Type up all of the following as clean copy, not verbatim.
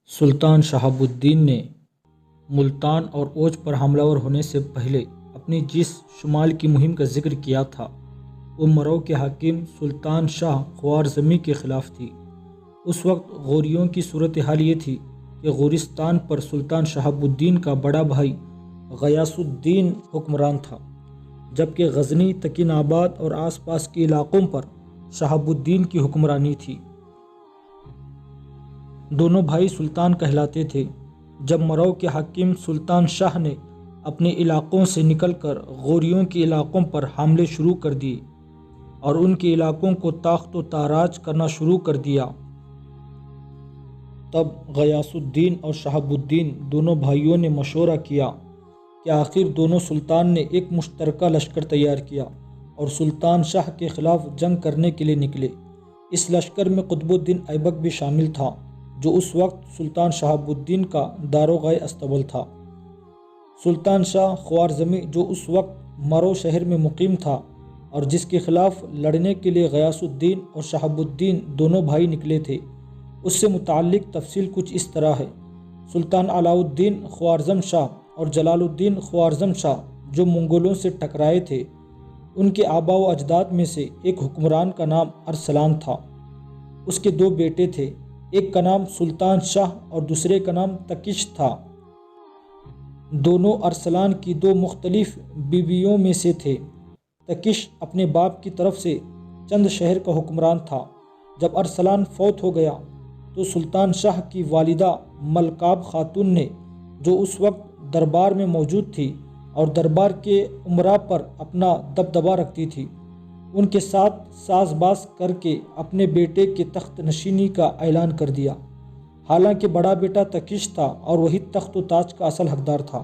سلطان شہاب الدین نے ملتان اور اوج پر حملہ ور ہونے سے پہلے اپنی جس شمال کی مہم کا ذکر کیا تھا وہ مرو کے حاکم سلطان شاہ خوارزمی کے خلاف تھی۔ اس وقت غوریوں کی صورتحال یہ تھی کہ غورستان پر سلطان شہاب الدین کا بڑا بھائی غیاث الدین حکمران تھا، جبکہ غزنی، تکین آباد اور آس پاس کے علاقوں پر شہاب الدین کی حکمرانی تھی۔ دونوں بھائی سلطان کہلاتے تھے۔ جب مرو کے حاکم سلطان شاہ نے اپنے علاقوں سے نکل کر غوریوں کے علاقوں پر حملے شروع کر دیے اور ان کے علاقوں کو تاخت و تاراج کرنا شروع کر دیا، تب غیاث الدین اور شہاب الدین دونوں بھائیوں نے مشورہ کیا کہ آخر دونوں سلطان نے ایک مشترکہ لشکر تیار کیا اور سلطان شاہ کے خلاف جنگ کرنے کے لیے نکلے۔ اس لشکر میں قطب الدین ایبک بھی شامل تھا، جو اس وقت سلطان شہاب الدین کا داروغہ استبل تھا۔ سلطان شاہ خوارزمی، جو اس وقت مرو شہر میں مقیم تھا اور جس کے خلاف لڑنے کے لیے غیاث الدین اور شہاب الدین دونوں بھائی نکلے تھے، اس سے متعلق تفصیل کچھ اس طرح ہے۔ سلطان علاء الدین خوارزم شاہ اور جلال الدین خوارزم شاہ جو منگولوں سے ٹکرائے تھے، ان کے آباء و اجداد میں سے ایک حکمران کا نام ارسلان تھا۔ اس کے دو بیٹے تھے، ایک کا نام سلطان شاہ اور دوسرے کا نام تکش تھا۔ دونوں ارسلان کی دو مختلف بیویوں میں سے تھے۔ تکش اپنے باپ کی طرف سے چند شہر کا حکمران تھا۔ جب ارسلان فوت ہو گیا تو سلطان شاہ کی والدہ ملکاب خاتون نے، جو اس وقت دربار میں موجود تھی اور دربار کے امراء پر اپنا دبدبہ رکھتی تھی، ان کے ساتھ ساز باز کر کے اپنے بیٹے کے تخت نشینی کا اعلان کر دیا۔ حالانکہ بڑا بیٹا تکش تھا اور وہی تخت و تاج کا اصل حقدار تھا۔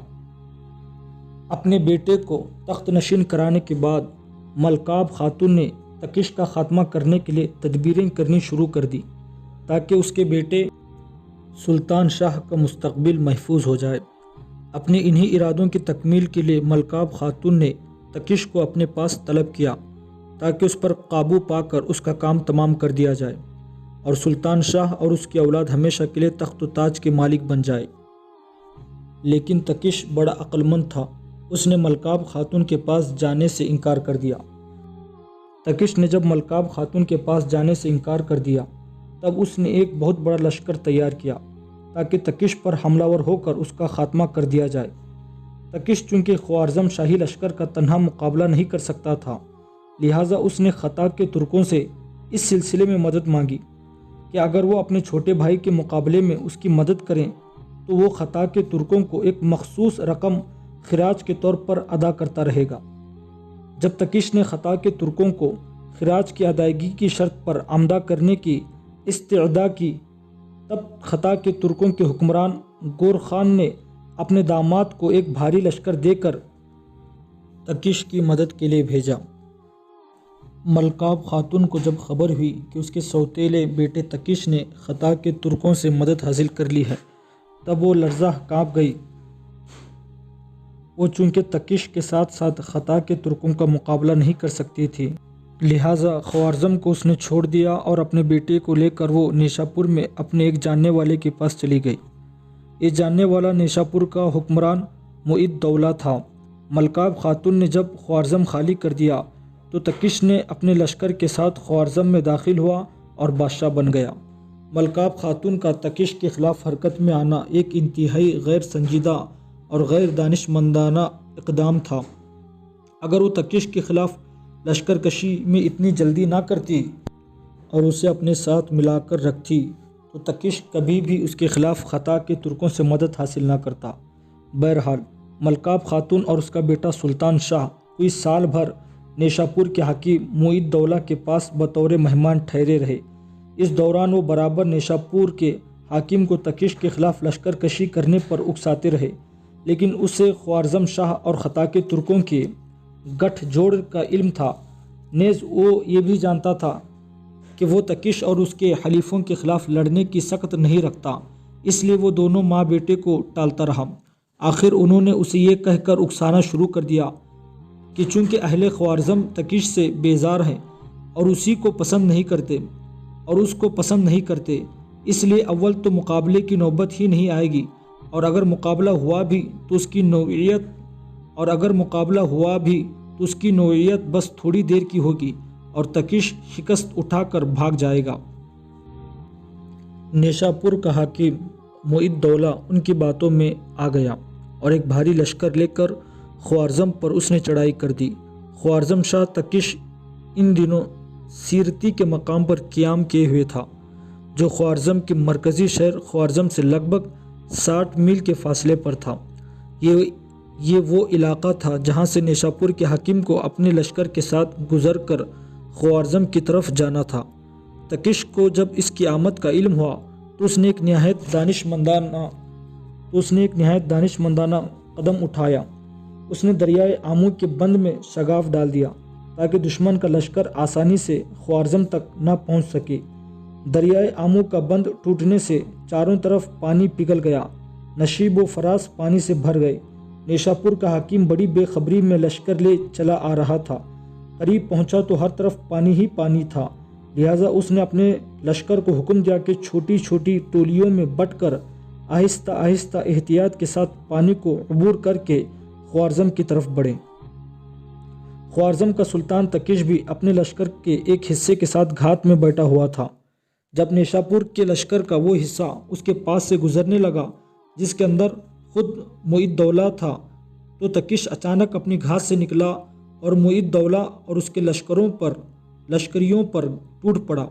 اپنے بیٹے کو تخت نشین کرانے کے بعد ملکاب خاتون نے تکش کا خاتمہ کرنے کے لیے تدبیریں کرنی شروع کر دی تاکہ اس کے بیٹے سلطان شاہ کا مستقبل محفوظ ہو جائے۔ اپنے انہی ارادوں کی تکمیل کے لیے ملکاب خاتون نے تکش کو اپنے پاس طلب کیا تاکہ اس پر قابو پا کر اس کا کام تمام کر دیا جائے اور سلطان شاہ اور اس کی اولاد ہمیشہ کے لیے تخت و تاج کے مالک بن جائے۔ لیکن تکش بڑا عقل مند تھا، اس نے ملکاب خاتون کے پاس جانے سے انکار کر دیا۔ تکش نے جب ملکاب خاتون کے پاس جانے سے انکار کر دیا، تب اس نے ایک بہت بڑا لشکر تیار کیا تاکہ تکش پر حملہ ور ہو کر اس کا خاتمہ کر دیا جائے۔ تکش چونکہ خوارزم شاہی لشکر کا تنہا مقابلہ نہیں کر سکتا تھا، لہٰذا اس نے خطا کے ترکوں سے اس سلسلے میں مدد مانگی کہ اگر وہ اپنے چھوٹے بھائی کے مقابلے میں اس کی مدد کریں تو وہ خطا کے ترکوں کو ایک مخصوص رقم خراج کے طور پر ادا کرتا رہے گا۔ جب تکش نے خطا کے ترکوں کو خراج کی ادائیگی کی شرط پر آمدہ کرنے کی استدعا کی، تب خطا کے ترکوں کے حکمران گور خان نے اپنے داماد کو ایک بھاری لشکر دے کر تکش کی مدد کے لیے بھیجا۔ ملکاب خاتون کو جب خبر ہوئی کہ اس کے سوتیلے بیٹے تکش نے خطا کے ترکوں سے مدد حاصل کر لی ہے، تب وہ لرزہ کانپ گئی۔ وہ چونکہ تکش کے ساتھ ساتھ خطا کے ترکوں کا مقابلہ نہیں کر سکتی تھی، لہٰذا خوارزم کو اس نے چھوڑ دیا اور اپنے بیٹے کو لے کر وہ نیشاپور میں اپنے ایک جاننے والے کے پاس چلی گئی۔ یہ جاننے والا نیشاپور کا حکمران معید دولہ تھا۔ ملکاب خاتون نے جب خوارزم خالی کر دیا تو تکش نے اپنے لشکر کے ساتھ خوارزم میں داخل ہوا اور بادشاہ بن گیا۔ ملکاب خاتون کا تکش کے خلاف حرکت میں آنا ایک انتہائی غیر سنجیدہ اور غیر دانشمندانہ اقدام تھا۔ اگر وہ تکش کے خلاف لشکر کشی میں اتنی جلدی نہ کرتی اور اسے اپنے ساتھ ملا کر رکھتی تو تکش کبھی بھی اس کے خلاف خطا کے ترکوں سے مدد حاصل نہ کرتا۔ بہرحال ملکاب خاتون اور اس کا بیٹا سلطان شاہ کوئی سال بھر نیشاپور کے حاکم معید دولہ کے پاس بطور مہمان ٹھہرے رہے۔ اس دوران وہ برابر نیشاپور کے حاکم کو تکش کے خلاف لشکر کشی کرنے پر اکساتے رہے، لیکن اسے خوارزم شاہ اور خطا کے ترکوں کے گٹھ جوڑ کا علم تھا۔ نیز وہ یہ بھی جانتا تھا کہ وہ تکش اور اس کے حلیفوں کے خلاف لڑنے کی سخت نہیں رکھتا، اس لیے وہ دونوں ماں بیٹے کو ٹالتا رہا۔ آخر انہوں نے اسے یہ کہہ کر اکسانا شروع کر دیا کہ چونکہ اہل خوارزم تکش سے بیزار ہیں اور اسی کو پسند نہیں کرتے، اس لیے اول تو مقابلے کی نوبت ہی نہیں آئے گی، اور اگر مقابلہ ہوا بھی تو اس کی نوعیت بس تھوڑی دیر کی ہوگی اور تکش شکست اٹھا کر بھاگ جائے گا۔ نیشاپور کا حاکم معید دولہ ان کی باتوں میں آ گیا اور ایک بھاری لشکر لے کر خوارزم پر اس نے چڑھائی کر دی۔ خوارزم شاہ تکش ان دنوں سیرتی کے مقام پر قیام کیے ہوئے تھا، جو خوارزم کے مرکزی شہر خوارزم سے لگ بھگ 60 میل کے فاصلے پر تھا۔ یہ وہ علاقہ تھا جہاں سے نیشاپور کے حاکم کو اپنے لشکر کے ساتھ گزر کر خوارزم کی طرف جانا تھا۔ تکش کو جب اس کی آمد کا علم ہوا تو اس نے ایک نہایت دانش مندانہ قدم اٹھایا۔ اس نے دریائے آمو کے بند میں شگاف ڈال دیا تاکہ دشمن کا لشکر آسانی سے خوارزم تک نہ پہنچ سکے۔ دریائے آمو کا بند ٹوٹنے سے چاروں طرف پانی پگھل گیا، نشیب و فراز پانی سے بھر گئے۔ نیشاپور کا حاکم بڑی بے خبری میں لشکر لے چلا آ رہا تھا۔ قریب پہنچا تو ہر طرف پانی ہی پانی تھا، لہٰذا اس نے اپنے لشکر کو حکم دیا کہ چھوٹی چھوٹی ٹولیوں میں بٹ کر آہستہ آہستہ احتیاط کے ساتھ پانی کو عبور کر کے خوارزم کی طرف بڑھے۔ خوارزم کا سلطان تکش بھی اپنے لشکر کے ایک حصے کے ساتھ گھات میں بیٹھا ہوا تھا۔ جب نیشاپور کے لشکر کا وہ حصہ اس کے پاس سے گزرنے لگا جس کے اندر خود معید دولہ تھا، تو تکش اچانک اپنی گھات سے نکلا اور معید دولہ اور اس کے لشکریوں پر ٹوٹ پڑا۔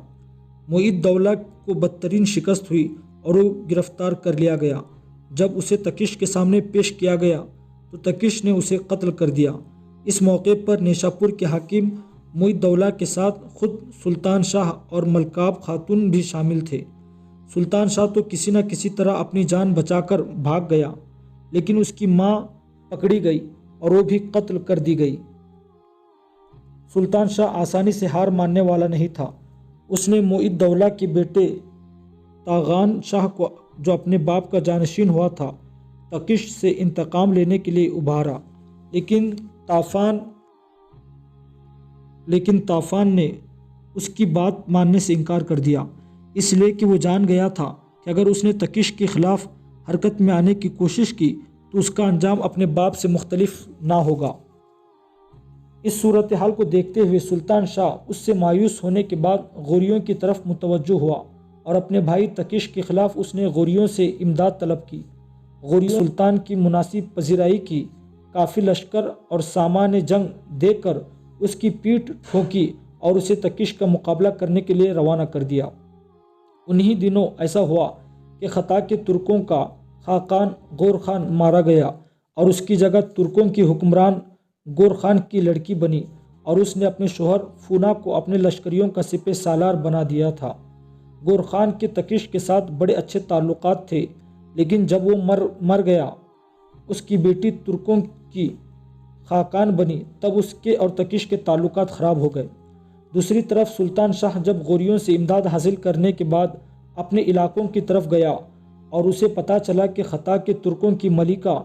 معید دولہ کو بدترین شکست ہوئی اور وہ گرفتار کر لیا گیا۔ جب اسے تکش کے سامنے پیش کیا گیا تو تکش نے اسے قتل کر دیا۔ اس موقع پر نیشاپور کے حاکم معید دولہ کے ساتھ خود سلطان شاہ اور ملکاب خاتون بھی شامل تھے۔ سلطان شاہ تو کسی نہ کسی طرح اپنی جان بچا کر بھاگ گیا، لیکن اس کی ماں پکڑی گئی اور وہ بھی قتل کر دی گئی۔ سلطان شاہ آسانی سے ہار ماننے والا نہیں تھا۔ اس نے معید دولہ کے بیٹے تاغان شاہ کو، جو اپنے باپ کا جانشین ہوا تھا، تکش سے انتقام لینے کے لیے ابھارا، لیکن طوفان نے اس کی بات ماننے سے انکار کر دیا، اس لیے کہ وہ جان گیا تھا کہ اگر اس نے تکش کے خلاف حرکت میں آنے کی کوشش کی تو اس کا انجام اپنے باپ سے مختلف نہ ہوگا۔ اس صورتحال کو دیکھتے ہوئے سلطان شاہ اس سے مایوس ہونے کے بعد غوریوں کی طرف متوجہ ہوا اور اپنے بھائی تکش کے خلاف اس نے غوریوں سے امداد طلب کی۔ غوریوں سلطان کی مناسب پذیرائی کی، کافی لشکر اور سامان جنگ دے کر اس کی پیٹھ ٹھوکی اور اسے تکش کا مقابلہ کرنے کے لیے روانہ کر دیا۔ انہی دنوں ایسا ہوا کہ خطا کے ترکوں کا خاقان غور خان مارا گیا اور اس کی جگہ ترکوں کی حکمران غور خان کی لڑکی بنی، اور اس نے اپنے شوہر فونا کو اپنے لشکریوں کا سپہ سالار بنا دیا تھا۔ غور خان کے تکش کے ساتھ بڑے اچھے تعلقات تھے، لیکن جب وہ مر گیا، اس کی بیٹی ترکوں کی خاقان بنی، تب اس کے اور تکش کے تعلقات خراب ہو گئے۔ دوسری طرف سلطان شاہ جب غوریوں سے امداد حاصل کرنے کے بعد اپنے علاقوں کی طرف گیا اور اسے پتہ چلا کہ خطا کے ترکوں کی ملکہ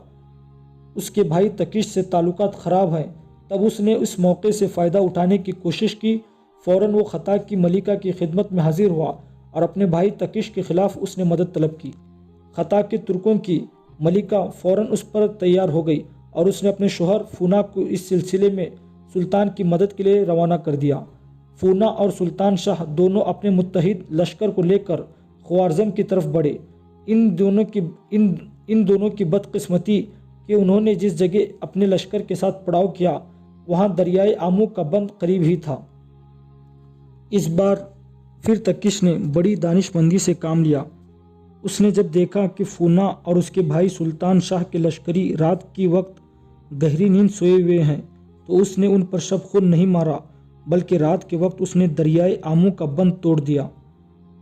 اس کے بھائی تکش سے تعلقات خراب ہیں، تب اس نے اس موقع سے فائدہ اٹھانے کی کوشش کی۔ فوراً وہ خطا کی ملکہ کی خدمت میں حاضر ہوا اور اپنے بھائی تکش کے خلاف اس نے مدد طلب کی۔ خطا کے ترکوں کی ملکہ فوراً اس پر تیار ہو گئی اور اس نے اپنے شوہر فونا کو اس سلسلے میں سلطان کی مدد کے لیے روانہ کر دیا۔ فونا اور سلطان شاہ دونوں اپنے متحد لشکر کو لے کر خوارزم کی طرف بڑھے۔ ان دونوں کی بدقسمتی کہ انہوں نے جس جگہ اپنے لشکر کے ساتھ پڑاؤ کیا وہاں دریائے آمو کا بند قریب ہی تھا۔ اس بار پھر تکش نے بڑی دانشمندی سے کام لیا۔ اس نے جب دیکھا کہ فونا اور اس کے بھائی سلطان شاہ کے لشکری رات کی وقت گہری نیند سوئے ہوئے ہیں تو اس نے ان پر شب خون نہیں مارا، بلکہ رات کے وقت اس نے دریائے آمو کا بند توڑ دیا۔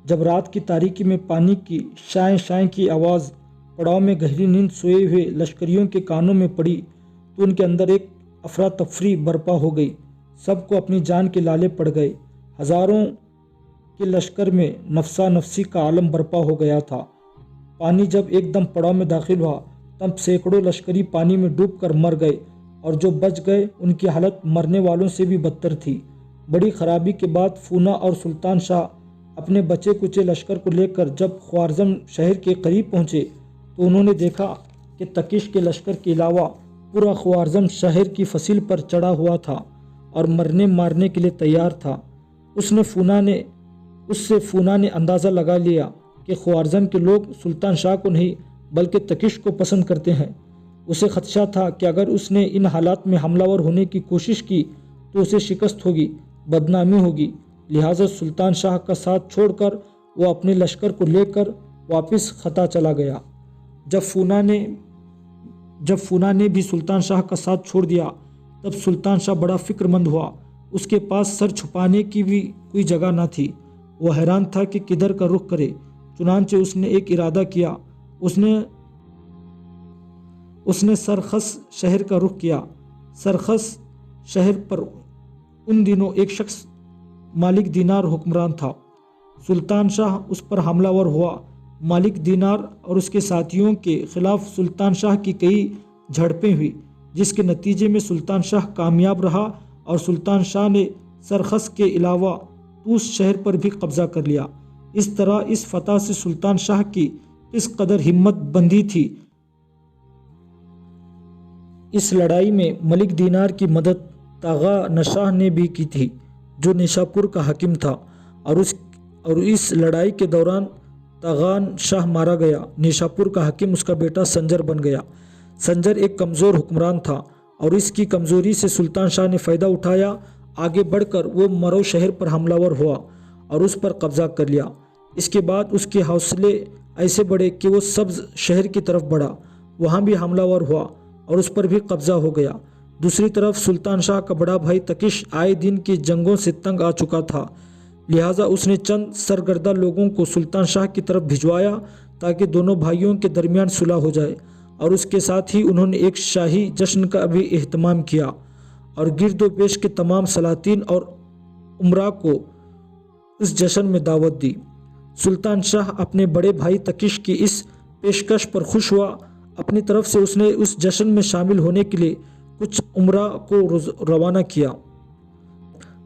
جب رات کی تاریکی میں پانی کی شائیں شائیں کی آواز پڑاؤ میں گہری نیند سوئے ہوئے لشکریوں کے کانوں میں پڑی تو ان کے اندر ایک افراتفری برپا ہو گئی۔ سب کو اپنی جان کے لالے پڑ گئے۔ ہزاروں کے لشکر میں نفسا نفسی کا عالم برپا ہو گیا تھا۔ پانی جب ایک دم پڑاؤ میں داخل ہوا تب سینکڑوں لشکری پانی میں ڈوب کر مر گئے، اور جو بچ گئے ان کی حالت مرنے والوں سے بھی بدتر تھی۔ بڑی خرابی کے بعد فونا اور سلطان شاہ اپنے بچے کچے لشکر کو لے کر جب خوارزم شہر کے قریب پہنچے تو انہوں نے دیکھا کہ تکش کے لشکر کے علاوہ پورا خوارزم شہر کی فصیل پر چڑھا ہوا تھا اور مرنے مارنے کے لیے تیار تھا۔ اس سے فونا نے اندازہ لگا لیا کہ خوارزم کے لوگ سلطان شاہ کو نہیں بلکہ تکش کو پسند کرتے ہیں۔ اسے خدشہ تھا کہ اگر اس نے ان حالات میں حملہ ور ہونے کی کوشش کی تو اسے شکست ہوگی، بدنامی ہوگی، لہٰذا سلطان شاہ کا ساتھ چھوڑ کر وہ اپنے لشکر کو لے کر واپس خطا چلا گیا۔ جب فونا نے بھی سلطان شاہ کا ساتھ چھوڑ دیا تب سلطان شاہ بڑا فکر مند ہوا۔ اس کے پاس سر چھپانے کی بھی کوئی جگہ نہ تھی۔ وہ حیران تھا کہ کدھر کا رخ کرے۔ چنانچہ اس نے ایک ارادہ کیا۔ اس نے سرخس شہر کا رخ کیا۔ سرخس شہر پر ان دنوں ایک شخص مالک دینار حکمران تھا۔ سلطان شاہ اس پر حملہ ور ہوا۔ مالک دینار اور اس کے ساتھیوں کے خلاف سلطان شاہ کی کئی جھڑپیں ہوئی، جس کے نتیجے میں سلطان شاہ کامیاب رہا اور سلطان شاہ نے سرخس کے علاوہ طوس شہر پر بھی قبضہ کر لیا۔ اس طرح اس فتح سے سلطان شاہ کی اس قدر ہمت بندی تھی۔ اس لڑائی میں ملک دینار کی مدد تاغا نشاہ نے بھی کی تھی، جو نیشاپور کا حاکم تھا، اور اس لڑائی کے دوران تاغان شاہ مارا گیا۔ نیشاپور کا حاکم اس کا بیٹا سنجر بن گیا۔ سنجر ایک کمزور حکمران تھا اور اس کی کمزوری سے سلطان شاہ نے فائدہ اٹھایا۔ آگے بڑھ کر وہ مرو شہر پر حملہ ور ہوا اور اس پر قبضہ کر لیا۔ اس کے بعد اس کے حوصلے ایسے بڑھے کہ وہ سبز شہر کی طرف بڑھا، وہاں بھی حملہ ور ہوا اور اس پر بھی قبضہ ہو گیا۔ دوسری طرف سلطان شاہ کا بڑا بھائی تکش آئے دن کی جنگوں سے تنگ آ چکا تھا، لہٰذا اس نے چند سرگردہ لوگوں کو سلطان شاہ کی طرف بھجوایا تاکہ دونوں بھائیوں کے درمیان صلح ہو جائے، اور اس کے ساتھ ہی انہوں نے ایک شاہی جشن کا بھی اہتمام کیا اور گرد و پیش کے تمام سلاطین اور امراء کو اس جشن میں دعوت دی۔ سلطان شاہ اپنے بڑے بھائی تکش کی اس پیشکش پر خوش ہوا۔ اپنی طرف سے اس نے اس جشن میں شامل ہونے کے لیے کچھ امراء کو روانہ کیا۔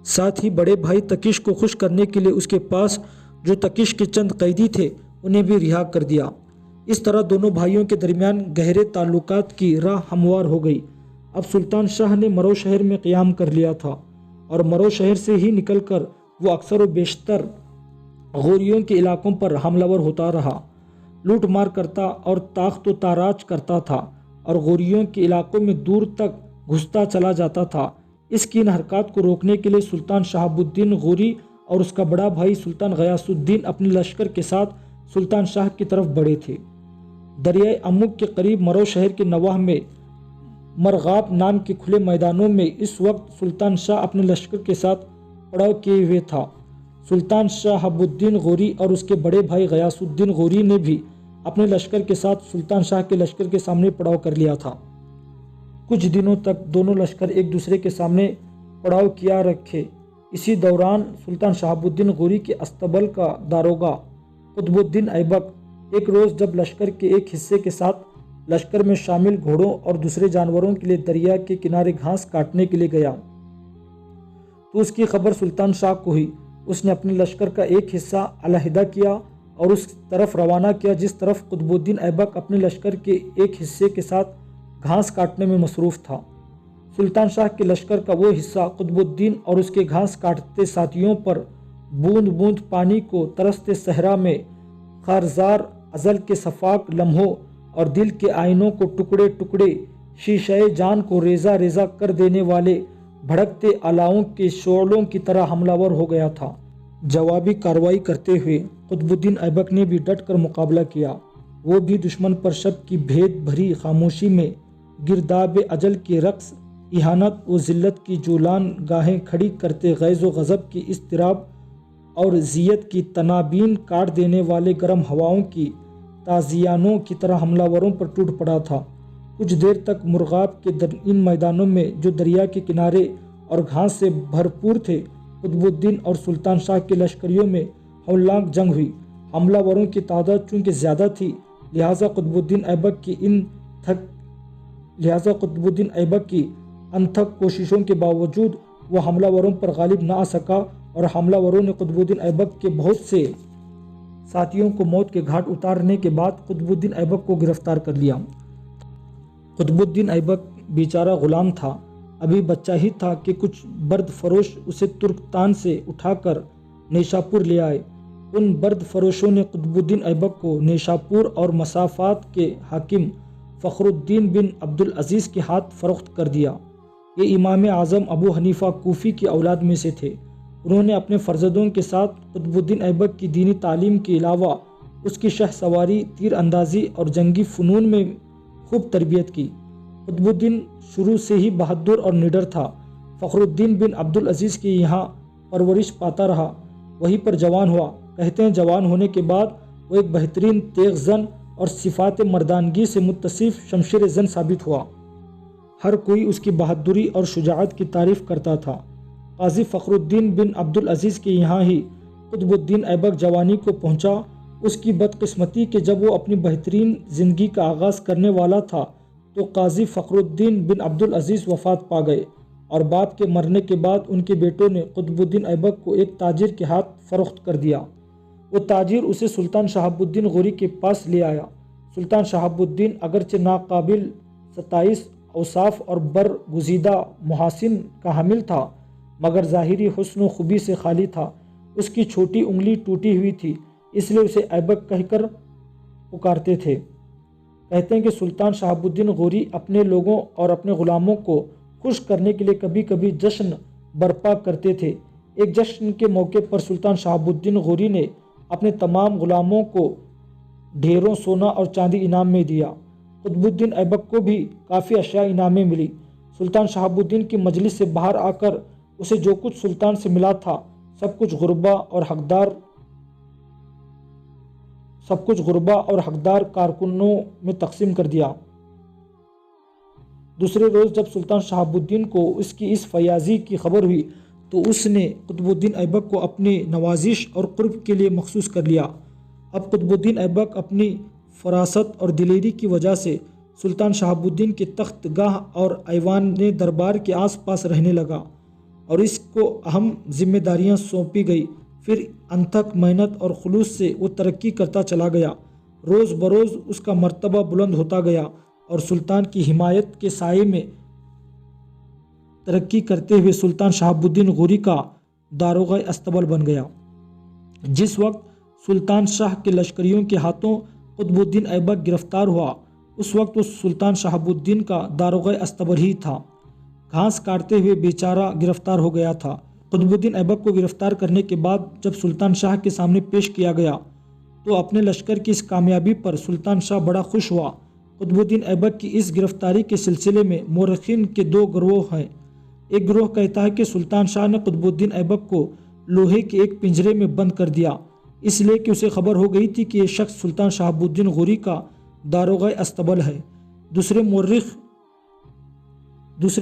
ساتھ ہی بڑے بھائی تکش کو خوش کرنے کے لیے اس کے پاس جو تکش کے چند قیدی تھے انہیں بھی رہا کر دیا۔ اس طرح دونوں بھائیوں کے درمیان گہرے تعلقات کی راہ ہموار ہو گئی۔ اب سلطان شاہ نے مرو شہر میں قیام کر لیا تھا اور مرو شہر سے ہی نکل کر وہ اکثر و بیشتر غوریوں کے علاقوں پر حملہ ور ہوتا رہا، لوٹ مار کرتا اور تاخت و تاراج کرتا تھا اور غوریوں کے علاقوں میں دور تک گھستا چلا جاتا تھا۔ اس کی ان حرکات کو روکنے کے لیے سلطان شہاب الدین غوری اور اس کا بڑا بھائی سلطان غیاث الدین اپنے لشکر کے ساتھ سلطان شاہ کی طرف بڑھے تھے۔ دریائے امک کے قریب مرو شہر کے نواح میں مرغاب نام کے کھلے میدانوں میں اس وقت سلطان شاہ اپنے لشکر کے ساتھ پڑاؤ کیے ہوئے تھا۔ سلطان شہاب الدین غوری اور اس کے بڑے بھائی غیاث الدین غوری نے بھی اپنے لشکر کے ساتھ سلطان شاہ کے لشکر کے سامنے پڑاؤ کر لیا تھا۔ کچھ دنوں تک دونوں لشکر ایک دوسرے کے سامنے پڑاؤ کیا رکھے۔ اسی دوران سلطان شہاب الدین غوری کے استبل کا داروغہ قطب الدین ایبک ایک روز جب لشکر کے ایک حصے کے ساتھ لشکر میں شامل گھوڑوں اور دوسرے جانوروں کے لیے دریا کے کنارے گھاس کاٹنے کے لیے گیا تو اس کی خبر سلطان شاہ کو ہوئی۔ اس نے اپنے لشکر کا ایک حصہ علیحدہ کیا اور اس طرف روانہ کیا جس طرف قطب الدین ایبک اپنے لشکر کے ایک حصے کے ساتھ گھاس کاٹنے میں مصروف تھا۔ سلطان شاہ کے لشکر کا وہ حصہ قطب الدین اور اس کے گھاس کاٹتے ساتھیوں پر بوند بوند پانی کو ترستے صحرا میں خارزار ازل کے صفاق لمحوں اور دل کے آئینوں کو ٹکڑے ٹکڑے شیشہ جان کو ریزہ ریزہ کر دینے والے بھڑکتے الاؤں کے شعلوں کی طرح حملہ ور ہو گیا تھا۔ جوابی کارروائی کرتے ہوئے قطب الدین ایبک نے بھی ڈٹ کر مقابلہ کیا۔ وہ بھی دشمن پر شب کی بھید بھری خاموشی میں گرداب اجل کے رقص، اہانت و ذلت کی جولان گاہیں کھڑی کرتے غیظ و غضب کی اضطراب اور ذیت کی تنابین کاٹ دینے والے گرم ہواؤں کی تازیانوں کی طرح حملہ وروں پر ٹوٹ پڑا تھا۔ کچھ دیر تک مرغاب کے ان میدانوں میں جو دریا کے کنارے اور گھاس سے بھرپور تھے قطب الدین اور سلطان شاہ کے لشکریوں میں ہولناک جنگ ہوئی۔ حملہ وروں کی تعداد چونکہ زیادہ تھی لہٰذا قطب الدین ایبک کی انتھک کوششوں کے باوجود وہ حملہ وروں پر غالب نہ آ سکا اور حملہ وروں نے قطب الدین ایبک کے بہت سے ساتھیوں کو موت کے گھاٹ اتارنے کے بعد قطب الدین ایبک کو گرفتار کر لیا۔ قطب الدین ایبک بیچارہ غلام تھا، ابھی بچہ ہی تھا کہ کچھ برد فروش اسے ترکتان سے اٹھا کر نیشاپور لے آئے۔ ان برد فروشوں نے قطب الدین ایبک کو نیشاپور اور مسافات کے حاکم فخر الدین بن عبد العزیز کے ہاتھ فروخت کر دیا۔ یہ امام اعظم ابو حنیفہ کوفی کی اولاد میں سے تھے۔ انہوں نے اپنے فرزندوں کے ساتھ قطب الدین ایبک کی دینی تعلیم کے علاوہ اس کی شہ سواری، تیر اندازی اور جنگی فنون میں خوب تربیت کی۔ قطب الدین شروع سے ہی بہادر اور نڈر تھا۔ فخر الدین بن عبد العزیز کے یہاں پرورش پاتا رہا، وہیں پر جوان ہوا۔ کہتے ہیں جوان ہونے کے بعد وہ ایک بہترین تیغ زن اور صفات مردانگی سے متصف شمشیر زن ثابت ہوا۔ ہر کوئی اس کی بہادری اور شجاعت کی تعریف کرتا تھا۔ قاضی فخر الدین بن عبد العزیز کے یہاں ہی قطب الدین ایبک جوانی کو پہنچا۔ اس کی بدقسمتی کہ جب وہ اپنی بہترین زندگی کا آغاز کرنے والا تھا تو قاضی فخر الدین بن عبد العزیز وفات پا گئے، اور باپ کے مرنے کے بعد ان کے بیٹوں نے قطب الدین ایبک کو ایک تاجر کے ہاتھ فروخت کر دیا۔ وہ تاجر اسے سلطان شہاب الدین غوری کے پاس لے آیا۔ سلطان شہاب الدین اگرچہ ناقابل ستائش اوصاف اور برگزیدہ محاسن کا حامل تھا، مگر ظاہری حسن و خوبی سے خالی تھا۔ اس کی چھوٹی انگلی ٹوٹی ہوئی تھی، اس لیے اسے ایبک کہہ کر پکارتے تھے۔ کہتے ہیں کہ سلطان شہاب الدین غوری اپنے لوگوں اور اپنے غلاموں کو خوش کرنے کے لیے کبھی کبھی جشن برپا کرتے تھے۔ ایک جشن کے موقع پر سلطان شہاب الدین غوری نے اپنے تمام غلاموں کو ڈھیروں سونا اور چاندی انعام میں دیا۔ قطب الدین ایبک کو بھی کافی اشیاء انعام میں ملی۔ سلطان شہاب الدین کی مجلس سے باہر آ کر اسے جو کچھ سلطان سے ملا تھا سب کچھ غربا اور حقدار کارکنوں میں تقسیم کر دیا۔ دوسرے روز جب سلطان شہاب الدین کو اس کی اس فیاضی کی خبر ہوئی تو اس نے قطب الدین ایبک کو اپنی نوازش اور قرب کے لیے مخصوص کر لیا۔ اب قطب الدین ایبک اپنی فراست اور دلیری کی وجہ سے سلطان شہاب الدین کے تخت گاہ اور ایوان دربار کے آس پاس رہنے لگا اور اس کو اہم ذمہ داریاں سونپی گئی۔ پھر انتھک محنت اور خلوص سے وہ ترقی کرتا چلا گیا۔ روز بروز اس کا مرتبہ بلند ہوتا گیا اور سلطان کی حمایت کے سائے میں ترقی کرتے ہوئے سلطان شہاب الدین غوری کا داروغہ استبل بن گیا۔ جس وقت سلطان شاہ کے لشکریوں کے ہاتھوں قطب الدین ایبک گرفتار ہوا، اس وقت وہ سلطان شہاب الدین کا داروغہ استبل ہی تھا۔ گھاس کاٹتے ہوئے بیچارہ گرفتار ہو گیا تھا۔ قطب الدین ایبک کو گرفتار کرنے کے بعد جب سلطان شاہ کے سامنے پیش کیا گیا تو اپنے لشکر کی اس کامیابی پر سلطان شاہ بڑا خوش ہوا۔ قطب الدین ایبک کی اس گرفتاری کے سلسلے میں مورخین کے دو گروہ ہیں۔ ایک گروہ کہتا ہے کہ سلطان شاہ نے قطب الدین ایبک کو لوہے کے ایک پنجرے میں بند کر دیا، اس لیے کہ اسے خبر ہو گئی تھی کہ یہ شخص سلطان شہاب الدین غوری کا داروغہ استبل ہے۔ دوسرے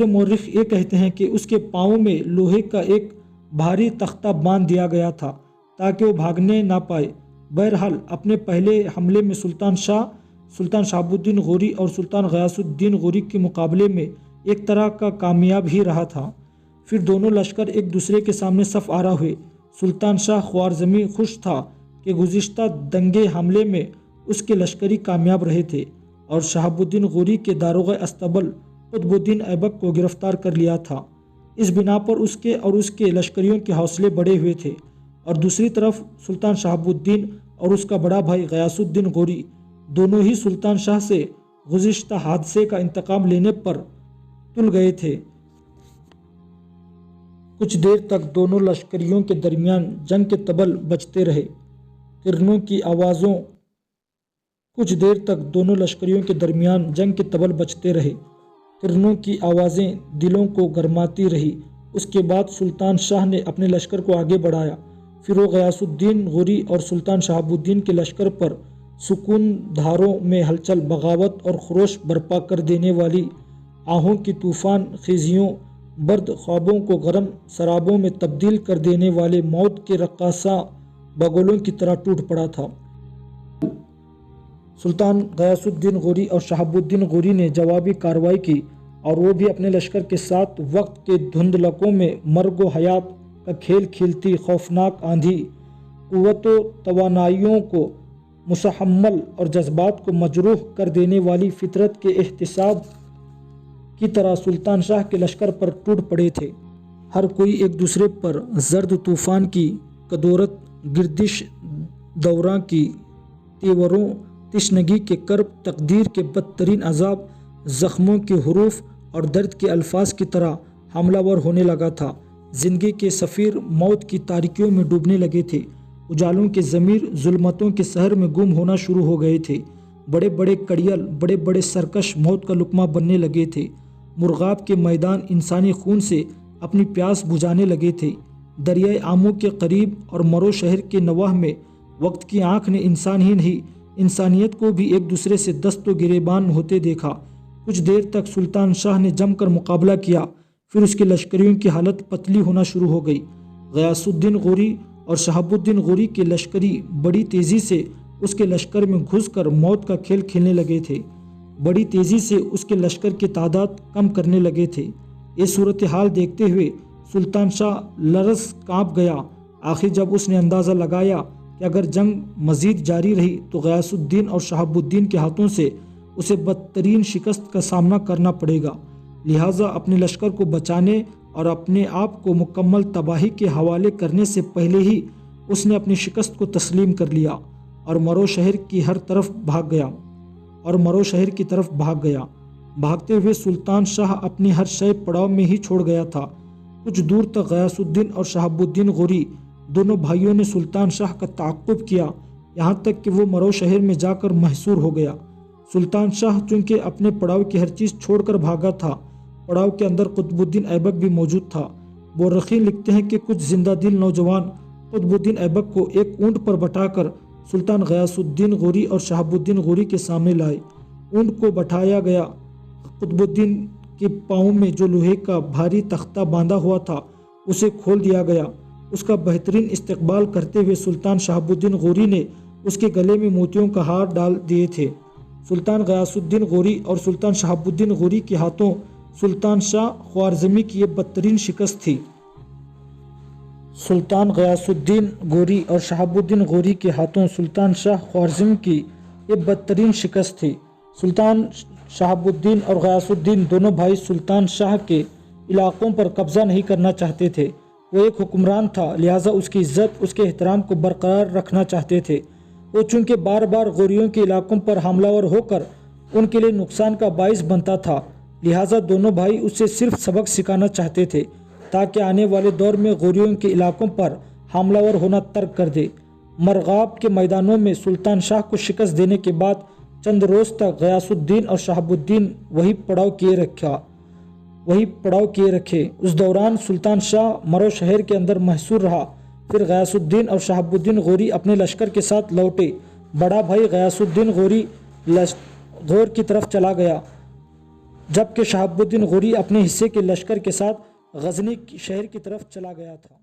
مورخ یہ کہتے ہیں کہ اس کے پاؤں میں لوہے کا ایک بھاری تختہ باندھ دیا گیا تھا تاکہ وہ بھاگنے نہ پائے۔ بہرحال اپنے پہلے حملے میں سلطان شہاب الدین غوری اور سلطان غیاث الدین غوری کے مقابلے میں ایک طرح کا کامیاب ہی رہا تھا۔ پھر دونوں لشکر ایک دوسرے کے سامنے صف آرا ہوئے۔ سلطان شاہ خوارزمی خوش تھا کہ گزشتہ دنگے حملے میں اس کے لشکری کامیاب رہے تھے اور شہاب الدین غوری کے داروغہ استبل قطب الدین ایبک کو گرفتار کر لیا تھا۔ اس بنا پر اس کے اور اس کے لشکریوں کے حوصلے بڑھے ہوئے تھے، اور دوسری طرف سلطان شہاب الدین اور اس کا بڑا بھائی غیاث الدین غوری دونوں ہی سلطان شاہ سے گزشتہ حادثے کا انتقام لینے پر تل گئے تھے۔ کچھ دیر تک دونوں لشکریوں کے درمیان جنگ کے طبل بجتے رہے۔ کرنوں کی آوازیں دلوں کو گرماتی رہی۔ اس کے بعد سلطان شاہ نے اپنے لشکر کو آگے بڑھایا۔ پھر وہ غیاث الدین غوری اور سلطان شہاب الدین کے لشکر پر سکون دھاروں میں ہلچل، بغاوت اور خروش برپا کر دینے والی آہوں کی طوفان خیزیوں، برد خوابوں کو گرم سرابوں میں تبدیل کر دینے والے موت کے رقاصہ بگولوں کی طرح ٹوٹ پڑا تھا۔ سلطان غیاث الدین غوری اور شہاب الدین غوری نے جوابی کارروائی کی اور وہ بھی اپنے لشکر کے ساتھ وقت کے دھندلکوں میں مرگ و حیات کا کھیل کھیلتی خوفناک آندھی قوت و توانائیوں کو مستحمل اور جذبات کو مجروح کر دینے والی فطرت کے احتساب کی طرح سلطان شاہ کے لشکر پر ٹوٹ پڑے تھے۔ ہر کوئی ایک دوسرے پر زرد طوفان کی کدورت، گردش دوراں کی تیوروں، تشنگی کے کرب، تقدیر کے بدترین عذاب، زخموں کے حروف اور درد کے الفاظ کی طرح حملہ ور ہونے لگا تھا۔ زندگی کے سفیر موت کی تاریکیوں میں ڈوبنے لگے تھے۔ اجالوں کے ضمیر ظلمتوں کے سحر میں گم ہونا شروع ہو گئے تھے۔ بڑے بڑے کڑیل، بڑے بڑے سرکش موت کا لقمہ بننے لگے تھے۔ مرغاب کے میدان انسانی خون سے اپنی پیاس بجھانے لگے تھے۔ دریائے آمو کے قریب اور مرو شہر کے نواح میں وقت کی آنکھ نے انسان ہی نہیں انسانیت کو بھی ایک دوسرے سے دست و گریبان ہوتے دیکھا۔ کچھ دیر تک سلطان شاہ نے جم کر مقابلہ کیا، پھر اس کے لشکریوں کی حالت پتلی ہونا شروع ہو گئی۔ غیاث الدین غوری اور شہاب الدین غوری کے لشکری بڑی تیزی سے اس کے لشکر میں گھس کر موت کا کھیل کھیلنے لگے تھے، بڑی تیزی سے اس کے لشکر کی تعداد کم کرنے لگے تھے۔ یہ صورتحال دیکھتے ہوئے سلطان شاہ لرز کانپ گیا۔ آخر جب اس نے اندازہ لگایا کہ اگر جنگ مزید جاری رہی تو غیاث الدین اور شہاب الدین کے ہاتھوں سے اسے بدترین شکست کا سامنا کرنا پڑے گا، لہٰذا اپنے لشکر کو بچانے اور اپنے آپ کو مکمل تباہی کے حوالے کرنے سے پہلے ہی اس نے اپنی شکست کو تسلیم کر لیا اور مرو شہر کی طرف بھاگ گیا۔ بھاگتے ہوئے سلطان شاہ اپنی ہر شے پڑاؤ میں ہی چھوڑ گیا تھا۔ کچھ دور تک غیاث الدین اور شہاب الدین غوری دونوں بھائیوں نے سلطان شاہ کا تعاقب کیا، یہاں تک کہ وہ مرو شہر میں جا کر محصور ہو گیا۔ سلطان شاہ چونکہ اپنے پڑاؤ کی ہر چیز چھوڑ کر بھاگا تھا، پڑاؤ کے اندر قطب الدین ایبک بھی موجود تھا۔ مورخین لکھتے ہیں کہ کچھ زندہ دل نوجوان قطب الدین ایبک کو ایک اونٹ پر بٹھا کر سلطان غیاث الدین غوری اور شہاب الدین غوری کے سامنے لائے۔ اونٹ کو بٹھایا گیا، قطب الدین کے پاؤں میں جو لوہے کا بھاری تختہ باندھا ہوا تھا اسے کھول دیا گیا۔ اس کا بہترین استقبال کرتے ہوئے سلطان شہاب الدین غوری نے اس کے گلے میں موتیوں کا ہار ڈال دیے تھے۔ سلطان غیاث الدین غوری اور سلطان شہاب الدین غوری کے ہاتھوں سلطان شاہ خوارزمی کی یہ بدترین شکست تھی۔ سلطان غیاث الدین غوری اور شہاب الدین غوری کے ہاتھوں سلطان شاہ خوارزم کی یہ بدترین شکست تھی۔ سلطان شہاب الدین اور غیاث الدین دونوں بھائی سلطان شاہ کے علاقوں پر قبضہ نہیں کرنا چاہتے تھے۔ وہ ایک حکمران تھا، لہٰذا اس کی عزت، اس کے احترام کو برقرار رکھنا چاہتے تھے۔ وہ چونکہ بار بار غوریوں کے علاقوں پر حملہ ور ہو کر ان کے لیے نقصان کا باعث بنتا تھا، لہٰذا دونوں بھائی اس سے صرف سبق سکھانا چاہتے تھے تاکہ آنے والے دور میں غوریوں کے علاقوں پر حملہ ور ہونا ترک کر دے۔ مرغاب کے میدانوں میں سلطان شاہ کو شکست دینے کے بعد چند روز تک غیاث الدین اور شہاب الدین وہی پڑاؤ کیے رکھے۔ اس دوران سلطان شاہ مرو شہر کے اندر محصور رہا۔ پھر غیاث الدین اور شہاب الدین غوری اپنے لشکر کے ساتھ لوٹے۔ بڑا بھائی غیاث الدین غوری غور کی طرف چلا گیا، جبکہ شہاب الدین غوری اپنے حصے کے لشکر کے ساتھ غزنی شہر کی طرف چلا گیا تھا۔